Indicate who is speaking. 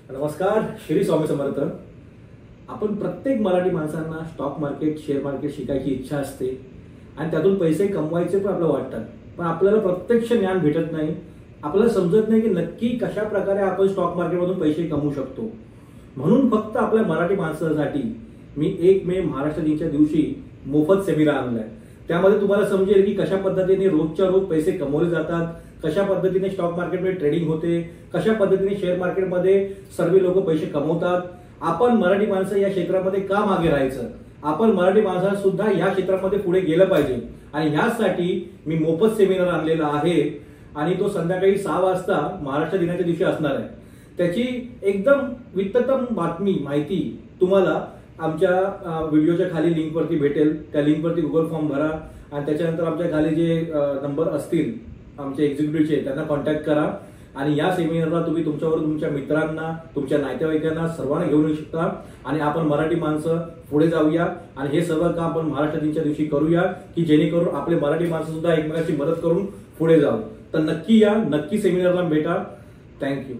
Speaker 1: नमस्कार, श्री स्वामी समर्थ। आपण प्रत्येक मराठी माणसांना स्टॉक मार्केट, शेअर मार्केट शिकायची इच्छा असते आणि त्यातून पैसे कमवायचे पण आपल्याला वाटतात, पण आपल्याला प्रत्यक्ष ज्ञान भेटत नाही। आपल्याला समजत नाही की नक्की कशा प्रकारे आपण स्टॉक मार्केटमधून पैसे कमवू शकतो। म्हणून फक्त आपल्या मराठी माणसांसाठी मी 1 मे महाराष्ट्र दिनाच्या दिवशी मोफत सेमिनार आणलाय। त्यामध्ये तुम्हाला समजेल की कशा पद्धतीने रोजच्या रोज पैसे कमवले जातात, कशा पद्धतीने स्टॉक मार्केटमध्ये ट्रेडिंग होते, कशा पद्धतीने शेअर मार्केटमध्ये सर्व लोक पैसे कमवतात। आपण मराठी माणसं या क्षेत्रामध्ये का मागे राहायचं, आपण मराठी माणसांना सुद्धा या क्षेत्रामध्ये पुढे गेलं पाहिजे आणि यासाठी मी मोफत सेमिनार आणलेला आहे आणि तो संध्याकाळी 6 वाजता महाराष्ट्र दिनाच्या दिवशी असणार आहे। त्याची एकदम वित्ततम बातमी माहिती तुम्हाला आमच्या व्हिडिओच्या खाली लिंकवरती भेटेल। त्या लिंकवरती गुगल फॉर्म भरा आणि त्याच्यानंतर आमच्या खाली जे नंबर असतील आमचे एक्झिक्युटिव्हचे त्यांना कॉन्टॅक्ट करा आणि या सेमिनारला तुम्ही तुमच्याबरोबर तुमच्या मित्रांना, तुमच्या नातेवाईकांना सर्वांना घेऊन येऊ शकता आणि आपण मराठी माणसं पुढे जाऊया आणि हे सर्व काम आपण महाराष्ट्र दिनाच्या दिवशी करूया की जेणेकरून आपले मराठी माणसं सुद्धा एकमेकांची मदत करून पुढे जाऊ। तर नक्की या, नक्की सेमिनारला भेटा। थँक्यू।